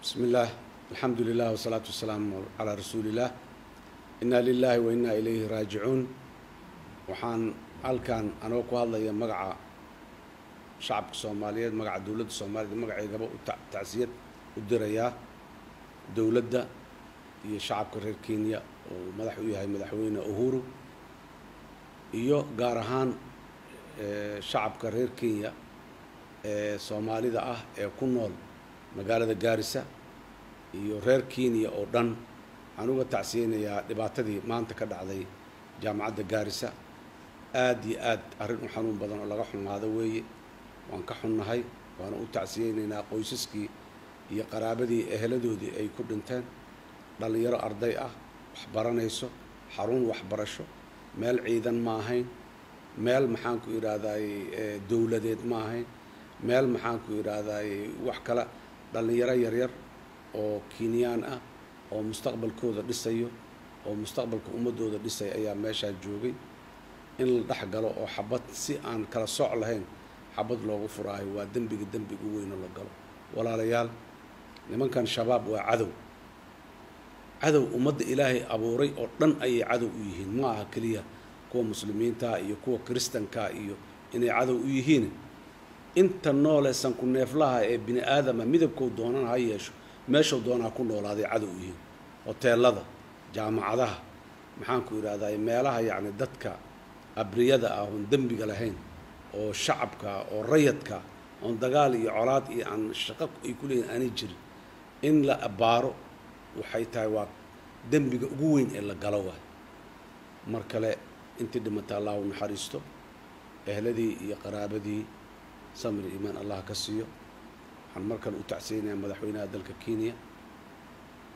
بسم الله الحمد لله والصلاة والسلام على رسول الله إنا لله وإنا إليه راجعون وحان halkan anoo ku hadlaya magaca shacabka Soomaaliyeed magaca dawladda Soomaaliyeed magaceedaba u tacsiyad u diraya dawladda iyo shacabka reer Kenya oo madax u yahay madaxweyne Uhuru iyo gaar ahaan shacabka reer Kenya ee Soomaalida ah ee ku nool magaalada Garissa iyo reer Kenya oo dhan aan uga tacsiyeenayaa dhibaatadii maanta ka dhacday jaamacadda Garissa aad iyo aad arrin u xanuun badan oo laga xumaado weeye waan ka xunnahay waana u tacsiyeenaynaa qoysaskii iyo qaraabadii eheladoodii ay ku dhinteen dhalinyaro arday ah wax baranayso xarun waxbarasho meel ciidan ma ahayn meel maxaan ku iraahday dawladeed ma ahayn meel maxaan ku iraahday wax kala dhalinyaro yaryar oo Kenyaan ah oo mustaqbalkooda dhisayo oo mustaqbalka ummadooda dhisay ayaa meesha joogay in la dhaxgalo oo xabad si aan kala sooc lahayn xabad loogu furaayo waa dambiga weyn oo la galo walaalayaal nimankan shabaab waa cadow ummadda Ilaahay abuuray oo dhan ay cadow u yihiin ma aha kaliya kuwa muslimiinta iyo kuwa kristanka iyo inay cadow u yihiin inta nooleesan ku neeflaha ee bini aadama midabkooda doonana ha yeesho meesha doonaa ku noolaaday cadow u yihiin hoteelada jaamacadaha maxaan ku iraahdaa meelaha yacni dadka abriyada ah oo dambiga lahayn oo shacabka oo rayadka oo dagaal iyo colaad iyo aan shaqo ay ku leeyihiin aanay jirin in la abaaro waxay tahay waa dambiga ugu weyn ee la galo waa mar kale intii dhimata Allah u naxariisto ehladii iyo qaraabadii samir iimaan Allah ka siiyo waxaan mar kale u tacsiyeenayaa madaxweynaha dalka Kenya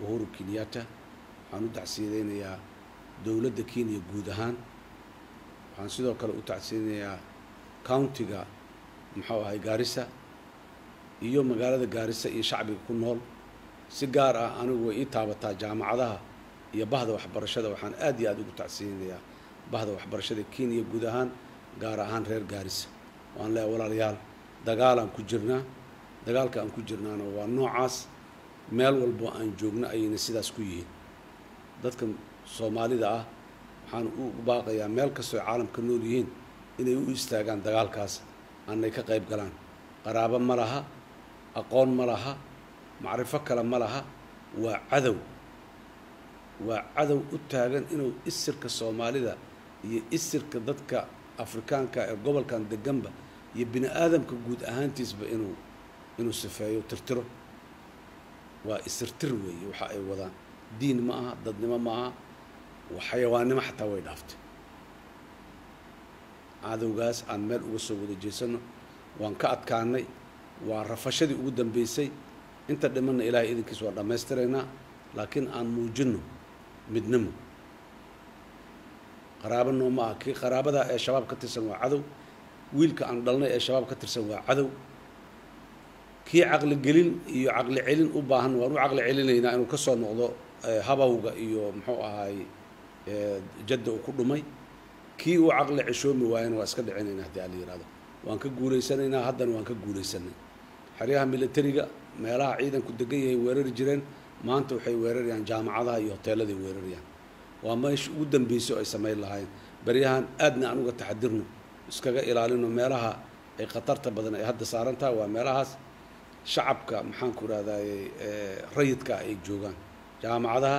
Uhuru Kenyatta waxaan u tacsiyeenayaa dawladda Kenya guud ahaan waxaan sidoo kale u tacsiyeenayaa countiga muxuu ahay Garissa iyo magaalada Garissa iyo shacbiga ku nool si gaar ah anigu way ii taabataa jaamacadaha iyo bahda waxbarashada waxaan aad iyo aad ugu tacsiyeenayaa bahda waxbarashada Kenya guud ahaan gaar ahaan reer Garissa waan leeyahay walaalayaal dagaalka aan ku jirnaana waa noocaas meel walba aan joogno ayayna sidaas ku yihiin dadka Soomaalida ah waxaan u baaqayaa meel kasta oo caalamka nool yihiin inay u istaagaan dagaalkaas aanay ka qayb galaan qaraabo ma laha aqoon ma laha macrifo kale ma laha waa cadow u taagan inuu isirka Soomaalida iyo isirka dadka Afrikaanka ee gobolkan deganba iyo bini aadamka guud ahaantiisba inuu sifeeyo tirtiro waa isirtir weeye waxa ay wadaan diin ma aha dadnimo ma aha waxayawaanimo xataa way dhaaftay cadowgaas aan meel uga soo wada jeesano waan ka adkaanay waa rafashadii ugu dambeysay inta dhimanna Ilaahay idinkiis waa dhammaystiraynaa laakiin aan muujino midnimo qaraabano ma aha kii qaraabada ee shabaab ka tirsan waa cadow wiilka aan dhalnay ee shabaab ka tirsan waa cadow kii caqli gelin iyo caqli celin u baahan waan u caqli celinaynaa inuu ka soo noqdo habawga iyo muxuu ahaay jadda uu ku dhumay kii uu caqli cishoomi waayana waa iska dhicinaynaa haddii aan la yiraahdo waan ka guuleysanaynaa haddana waan ka guuleysanay xeryaha militariga meelaha ciidanku degan yahay weerari jireen maanta waxay weerarayaan jaamacadaha iyo hoteeladay weerarayaan waa meesha ugu dambeysay oo ay samayn lahayn baryahan aadna aan uga taxadirno iskaga ilaalino meelaha ay khatarta badan ay hadda saaran tahay waa meelahaas shacabka maxaan ku raadayay rayidka ay joogaan jaamacadaha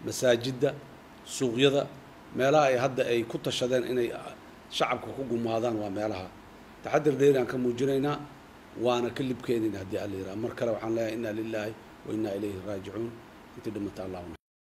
masaajidda suuqyada meelaha ay hadda ay ku tashadeen inay shacabka ku gumaadaan waa meelaha taxadir dheer aan ka muujinaynaa waana ka libkeenina haddii alla yiraahdo mar kale waxaan leeyahay inna lillahi wa inna ilayhi raaji'uun intii dhimata Allah